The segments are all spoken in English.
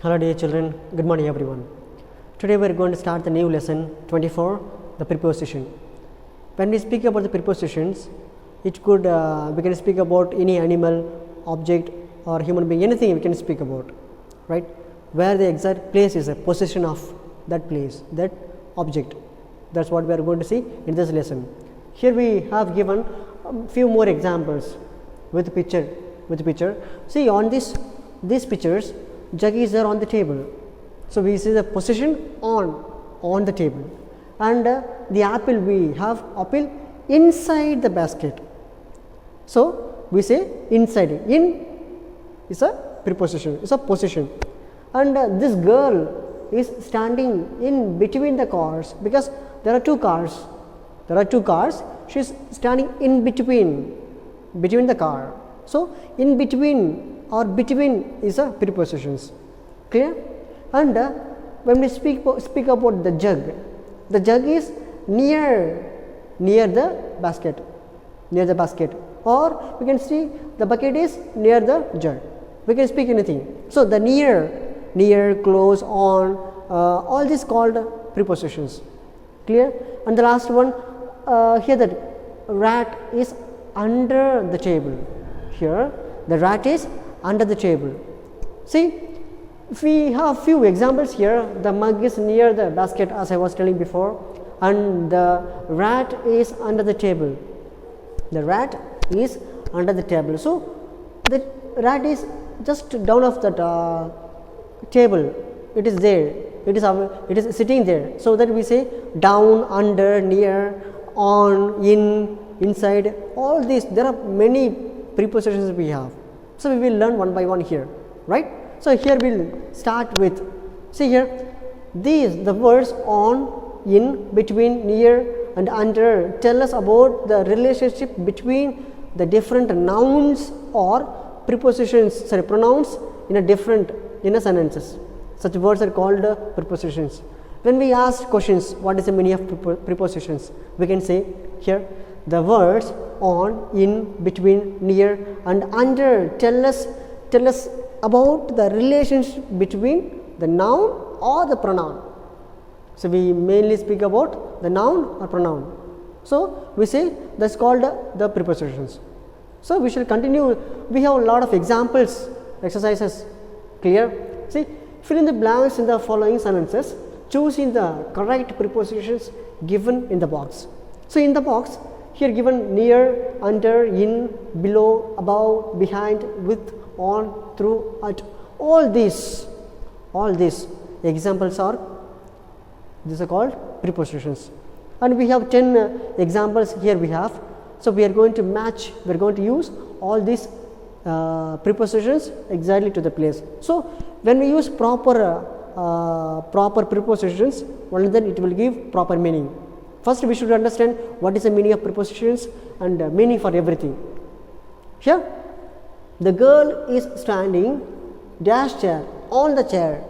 Hello dear children, good morning everyone. Today we are going to start the new lesson 24, the preposition. When we speak about the prepositions, it could we can speak about any animal, object or human being, anything we can speak about, right? Where the exact place is a position of that place, that object. That's what we are going to see in this lesson. Here we have given a few more examples with picture. See on these pictures, jug is there on the table. So we see the position on the table, and the apple, we have apple inside the basket. So we say inside. In is a preposition, is a position, and this girl is standing in between the cars because there are two cars. She is standing in between the car. So in between or between is a prepositions. Clear? And when we speak about the jug is near the basket, or we can see the bucket is near the jug. We can speak anything. So the near, close, on, all these called prepositions. Clear? And the last one, here that rat is under the table. Here the rat is under the table. See, if we have few examples here, the mug is near the basket as I was telling before, and the rat is under the table. The rat is under the table. So the rat is just down of that table. It is there. It is sitting there. So that we say down, under, near, on, in, inside. All these, there are many prepositions we have. So we will learn one by one here, right? So here we will start with, see here, the words on, in, between, near and under tell us about the relationship between the different nouns or pronouns in a sentences. Such words are called prepositions. When we ask questions, what is the meaning of prepositions? We can say here, the words on, in, between, near and under tell us about the relationship between the noun or the pronoun. So we mainly speak about the noun or pronoun. So we say that's called the prepositions. So we shall continue. We have a lot of examples, exercises. Clear? See, fill in the blanks in the following sentences, choosing the correct prepositions given in the box. So in the box, here given near, under, in, below, above, behind, with, on, through, at, all these examples are, these are called prepositions. And we have 10 examples here we have. So we are going to match, we are going to use all these prepositions exactly to the place. So when we use proper prepositions, only then it will give proper meaning. First we should understand what is the meaning of prepositions and meaning for everything. Here the girl is standing dash chair, on the chair,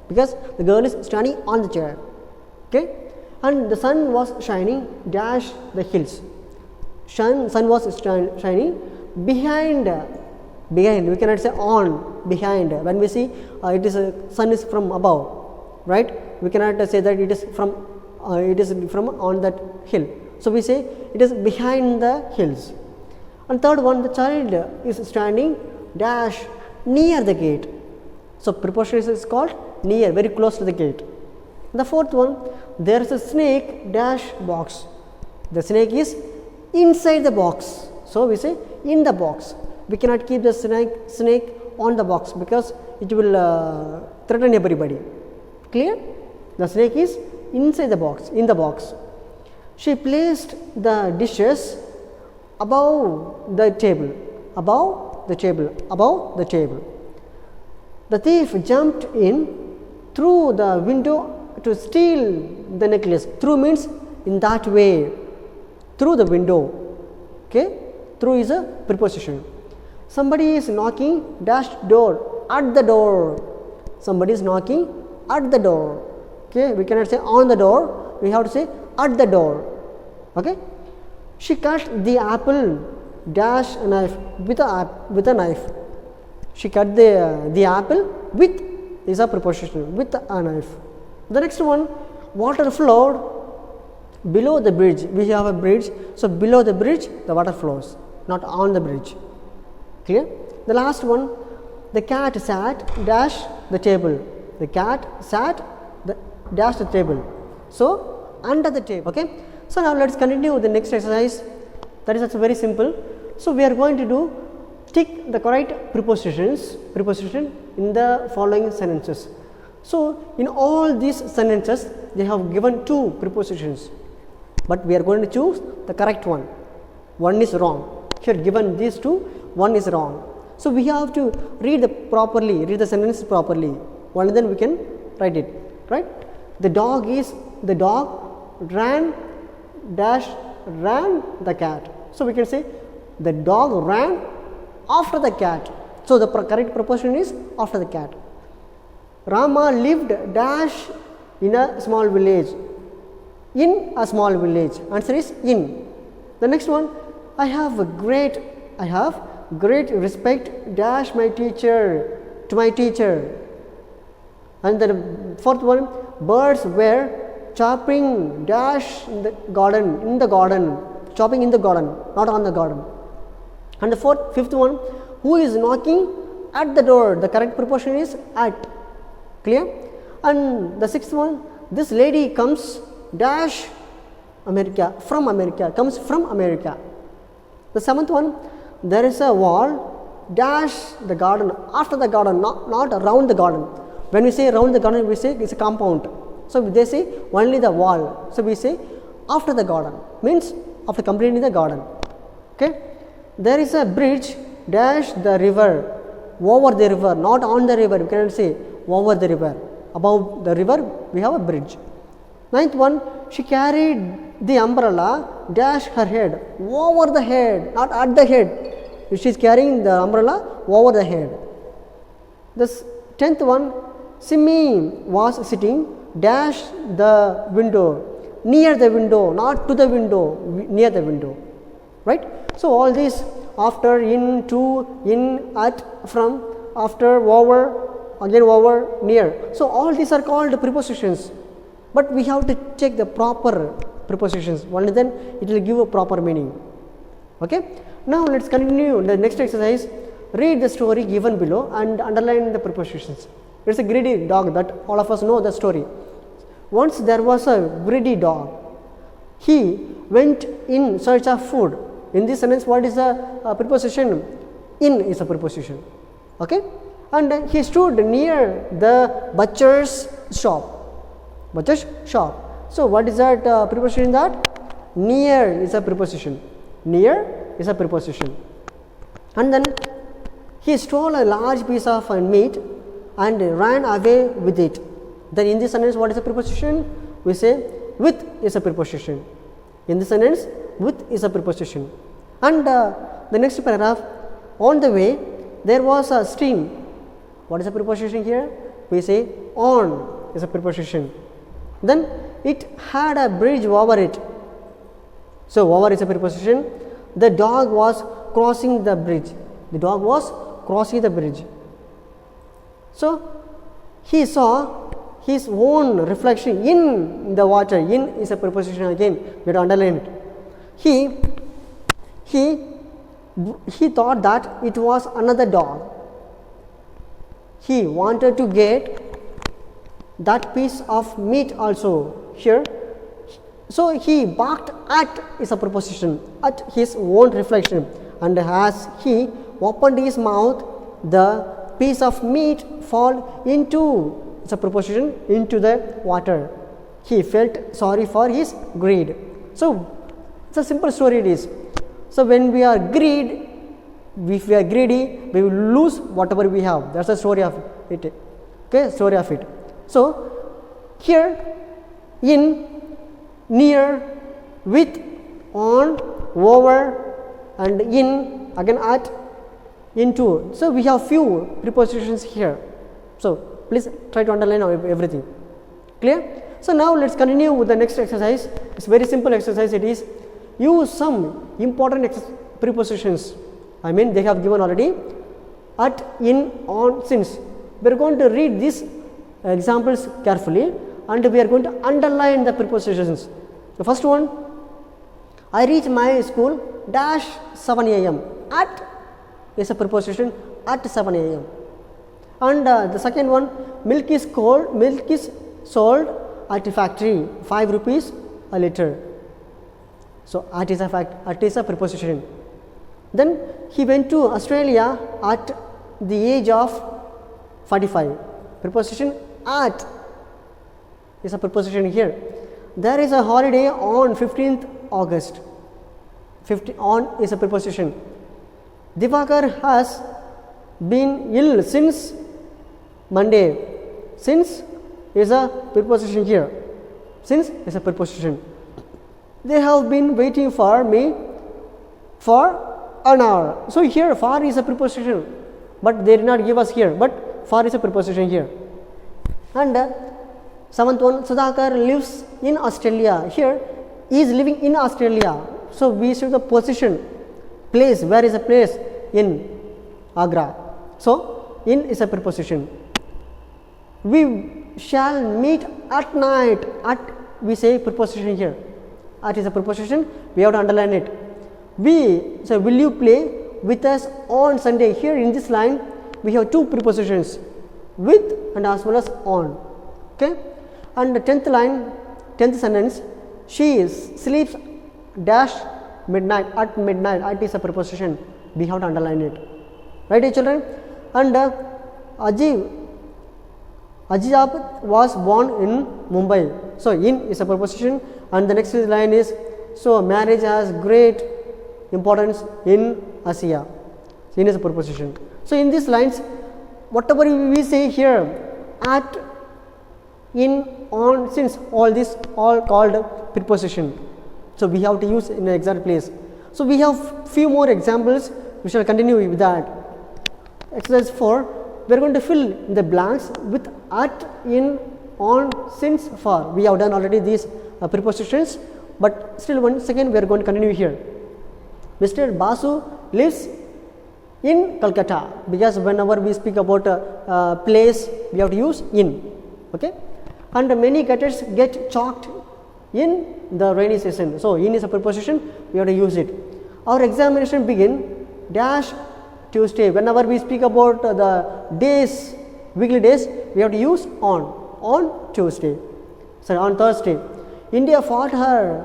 because the girl is standing on the chair. Okay, and the sun was shining dash the hills. Sun was shining behind, we cannot say on, behind. When we see it is sun is from above, right? We cannot say that it is from on that hill. So we say it is behind the hills. And third one, the child is standing dash near the gate. So preposition is called near, very close to the gate. The fourth one, there is a snake dash box. The snake is inside the box. So we say in the box. We cannot keep the snake on the box because it will threaten everybody. Clear? The snake is inside the box, in the box. She placed the dishes above the table. The thief jumped in through the window to steal the necklace. Through means in that way, through the window. Okay, through is a preposition. Somebody is knocking dash door, at the door. Somebody is knocking at the door. Okay, we cannot say on the door, we have to say at the door. Okay, she cut the apple dash a knife with a knife. She cut the apple with is a preposition with a knife. The next one, water flowed below the bridge. We have a bridge, so below the bridge the water flows, not on the bridge. Clear? The last one, the cat sat dash the table. The cat sat dash the table. So under the table. Okay. So now let's continue with the next exercise. That is also very simple. So we are going to do tick the correct preposition in the following sentences. So in all these sentences they have given two prepositions, but we are going to choose the correct one. One is wrong. Here given these two, one is wrong. So we have to read the sentence properly. Only then we can write it. Right? The dog ran the cat. So we can say the dog ran after the cat. So the correct preposition is after the cat. Rama lived dash in a small village. In a small village. Answer is in. The next one, I have great respect dash my teacher, to my teacher. And the fourth one, birds were chopping dash in the garden, chopping in the garden, not on the garden. And the fifth one, who is knocking at the door? The correct preposition is at. Clear? And the sixth one, this lady comes dash America, from America, comes from America. The seventh one, there is a wall dash the garden, after the garden, not around the garden. When we say around the garden, we say it's a compound. So they say only the wall. So we say after the garden, means after completing the garden. Okay. There is a bridge dash the river, over the river, not on the river. We cannot say over the river. Above the river we have a bridge. Ninth one, she carried the umbrella dash her head, over the head, not at the head. She is carrying the umbrella over the head. This 10th one, Simi was sitting dash the window, near the window, not to the window, near the window. Right? So all these, after, in, to, in, at, from, after, over, again over, near. So all these are called prepositions, but we have to check the proper prepositions. Only then it will give a proper meaning. Okay. Now let's continue the next exercise. Read the story given below and underline the prepositions. It's a greedy dog, that all of us know the story. Once there was a greedy dog. He went in search of food. In this sentence, what is the preposition? In is a preposition. Okay. And he stood near the butcher's shop. Butcher's shop. So what is that preposition in that? Near is a preposition. Near is a preposition. And then he stole a large piece of meat and ran away with it. Then in this sentence, what is a preposition? We say with is a preposition. In this sentence, with is a preposition. And the next paragraph, on the way there was a stream. What is a preposition here? We say on is a preposition. Then it had a bridge over it. So over is a preposition. The dog was crossing the bridge. The dog was crossing the bridge. So he saw his own reflection in the water. In is a preposition again. We have to underline it. He thought that it was another dog. He wanted to get that piece of meat also here. So he barked at is a preposition, at his own reflection, and as he opened his mouth, the piece of meat fall into, it's a preposition, into the water. He felt sorry for his greed. So it's a simple story it is. So when we are greedy, if we are greedy, we will lose whatever we have. That's the story of it. Okay, story of it. So here, in, near, with, on, over, and in, again at, into. So we have few prepositions here. So please try to underline everything. Clear? So now let's continue with the next exercise. It's very simple exercise. It is use some important prepositions. They have given already at, in, on, since. We are going to read these examples carefully, and we are going to underline the prepositions. The first one, I reach my school dash 7 a.m. At is a preposition, at 7 a.m. And the second one, milk is sold at a factory 5 rupees a liter. So at is a preposition. Then he went to Australia at the age of 45. Preposition at is a preposition here. There is a holiday on 15th August. On is a preposition. Divakar has been ill since Monday. Since is a preposition here. Since is a preposition. They have been waiting for me for an hour. So here for is a preposition, but they did not give us here, but for is a preposition here. And seventh one, Sudhakar lives in Australia. Here he is living in Australia. So we see the position, place. Where is a place? In Agra. So in is a preposition. We shall meet at night. At we say preposition here. At is a preposition. We have to underline it. So will you play with us on Sunday? Here in this line we have two prepositions, with and as well as on. Okay. And the 10th line, 10th sentence, she sleeps dash midnight, at midnight. At is a preposition. We have to underline it. Right, children? And Ajijab was born in Mumbai. So in is a preposition, and the next line is, so marriage has great importance in Asia. So in is a preposition. So in these lines, whatever we say here, at, in, on, since, all this all called preposition. So we have to use in an exact place. So we have few more examples. We shall continue with that. Exercise 4, we are going to fill the blanks with at, in, on, since, for. We have done already these prepositions, but still one second we are going to continue here. Mr. Basu lives in Calcutta, because whenever we speak about a place, we have to use in. Okay? And many cutters get chalked in the rainy season. So in is a preposition, we have to use it. Our examination begin dash Tuesday. Whenever we speak about the days, weekly days, we have to use on Tuesday. So on Thursday. India fought her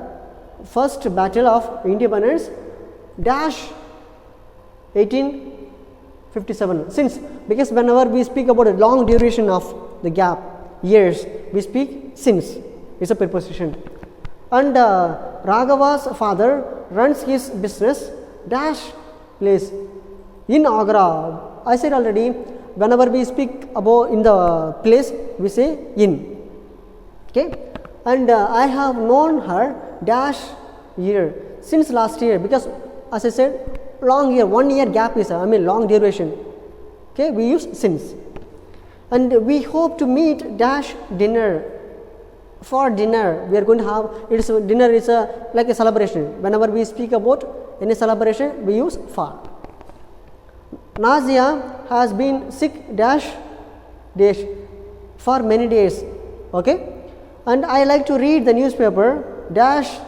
first battle of independence dash 1857. Since, because whenever we speak about a long duration of the gap, years, we speak since. It's a preposition. And Raghava's father runs his business dash place in Agra. I said already, whenever we speak about in the place, we say in. Okay. And I have known her dash year, since last year, because as I said, long year, 1 year gap is long duration. Okay, we use since. And we hope to meet dash dinner. For dinner, we are going to have, dinner is like a celebration. Whenever we speak about any celebration, we use for. Nazia has been sick dash for many days. Okay. And I like to read the newspaper dash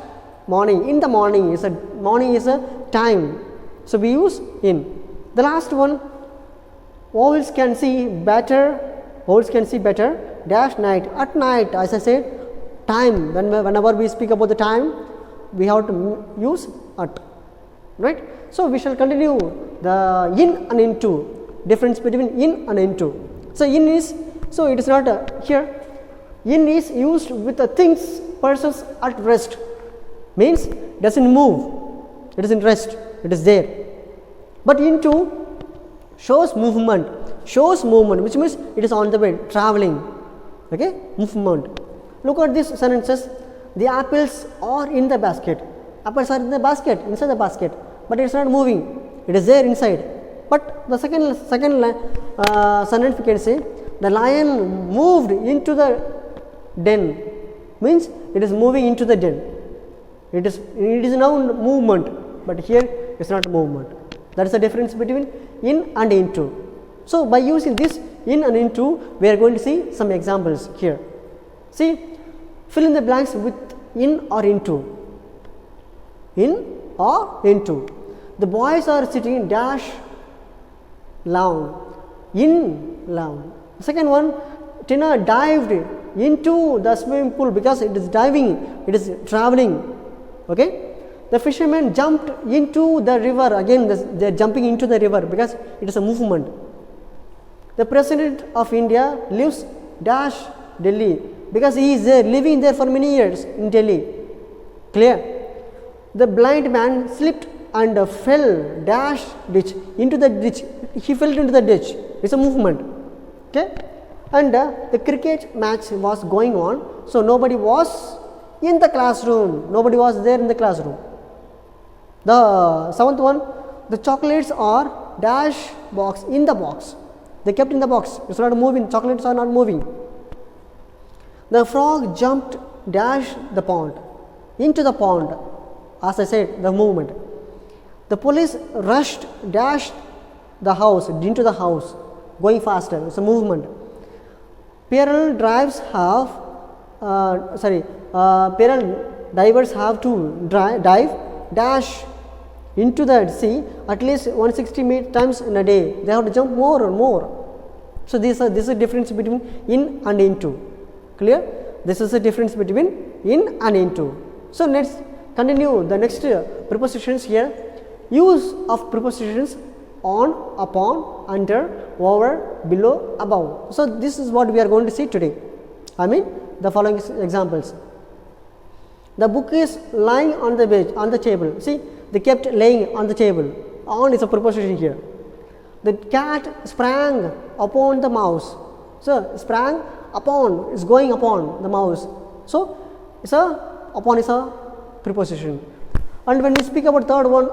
morning. In the morning is a time. So we use in. The last one, owls can see better dash night. At night, as I said, time. Whenever we speak about the time, we have to use at. Right. So we shall continue the in and into, difference between in and into. So in is, so it is not here. In is used with the things, persons at rest, means doesn't move, it is in rest, it is there. But into shows movement, which means it is on the way, traveling. Okay, movement. Look at these sentences. The apples are in the basket. Apples are in the basket, inside the basket, but it is not moving. It is there inside. But the second sentence we can say, the lion moved into the den, means it is moving into the den. It is now movement, but here it is not movement. That is the difference between in and into. So by using this, in and into, we are going to see some examples here. See, fill in the blanks with in or into. In or into. The boys are sitting dash lawn. In lawn. The second one, Tina dived into the swimming pool because it is diving, it is traveling. Okay. The fisherman jumped into the river. Again, they are jumping into the river because it is a movement. The President of India lives dash Delhi because he is there, living there for many years in Delhi. Clear? The blind man slipped and fell dash ditch into the ditch. He fell into the ditch. It's a movement. Okay? And the cricket match was going on, so nobody was in the classroom. Nobody was there in the classroom. The seventh one, the chocolates are dash box, in the box. They kept in the box. It's not moving. Chocolates are not moving. The frog jumped dash the pond, into the pond. As I said, the movement. The police rushed dash the house, into the house, going faster. It's a movement. Parallel drives have, parallel divers have to dive dash into the sea at least 160 times in a day. They have to jump more and more. So this is a difference between in and into. Clear? This is a difference between in and into. So let's continue the next prepositions here. Use of prepositions on, upon, under, over, below, above. So this is what we are going to see today. I mean the following examples. The book is lying on the bench, on the table. See, they kept laying on the table. On is a preposition here. The cat sprang upon the mouse. So sprang upon is going upon the mouse. So it's upon is a preposition. And when we speak about third one,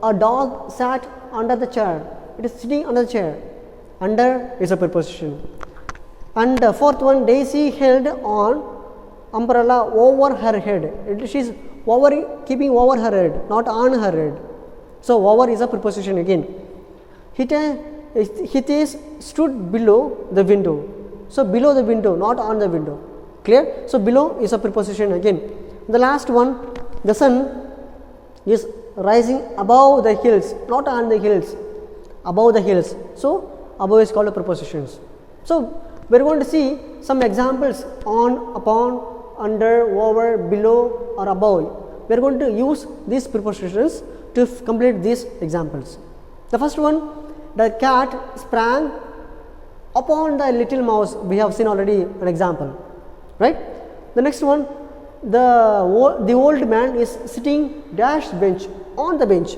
a dog sat under the chair. It is sitting under the chair. Under is a preposition. And the fourth one, Daisy held on umbrella over her head. She is keeping over her head, not on her head. So over is a preposition again. Hitesh stood below the window. So below the window, not on the window. Clear? So below is a preposition again. The last one, the sun is rising above the hills, not on the hills, above the hills. So above is called a prepositions. So we are going to see some examples on, upon, under, over, below or above. We are going to use these prepositions to complete these examples. The first one, the cat sprang upon the little mouse. We have seen already an example, right? The next one, the old man is sitting dash bench, on the bench,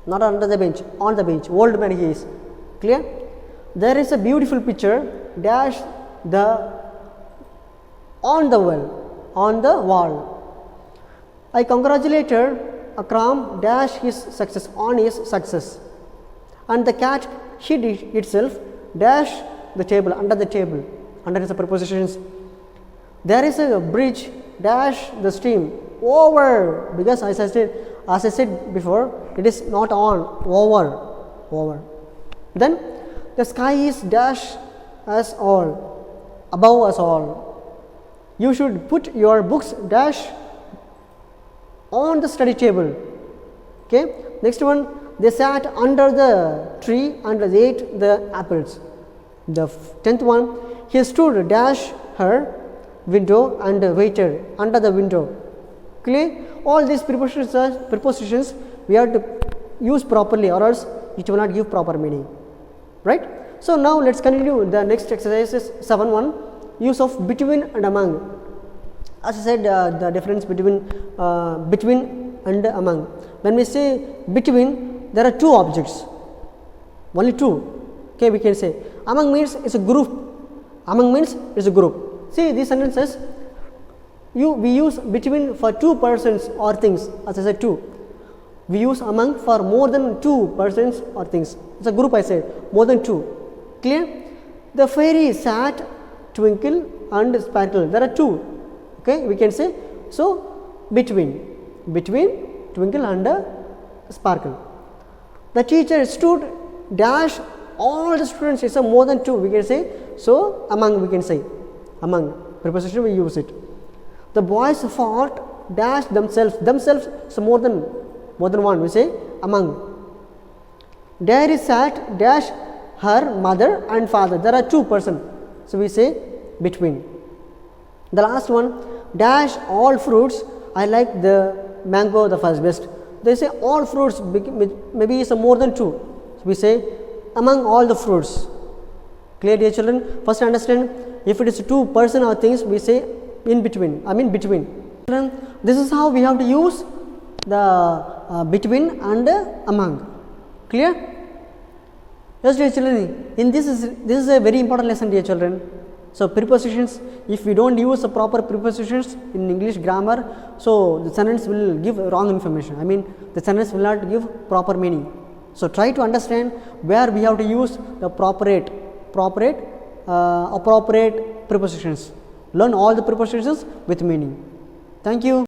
not under the bench, on the bench. Old man he is. Clear? There is a beautiful picture dash the on the wall. I congratulated Akram dash his success, on his success. And the cat hid itself dash the table, under the table. Under is the prepositions. There is a bridge dash the stream, over, because as I said before, it is not on, over. Then the sky is dash as all, above us all. You should put your books dash on the study table. Okay. Next one, they sat under the tree and they ate the apples. The 10th one, he stood dash her window and waited under the window. Clear? All these prepositions we have to use properly, or else it will not give proper meaning. Right? So now let's continue the next exercises. 7.1, use of between and among. As I said, the difference between and among. When we say between, there are two objects, only two. Okay, we can say among means it's a group. Among means it's a group. See these sentences. We use between for two persons or things. As I said, two. We use among for more than two persons or things. It's a group. I said more than two. Clear? The fairy sat, twinkle and sparkle. There are two. Okay, we can say so between twinkle and sparkle. The teacher stood dash all the students is a more than 2 we can say, so among we can say, among preposition we use it. The boys fought dash themselves, so more than one we say among. There sat dash her mother and father, there are 2 persons, so we say between. The last one, dash all fruits, I like the mango the first best. They say all fruits, maybe it's a more than 2, so we say among all the fruits. Clear, dear children? First understand, if it is 2 person or things, we say in between, between. Children, this is how we have to use the between and among. Clear? Yes, dear children, in this is a very important lesson, dear children. So prepositions, if we don't use the proper prepositions in English grammar, so the sentence will give wrong information. The sentence will not give proper meaning. So try to understand where we have to use the appropriate prepositions. Learn all the prepositions with meaning. Thank you.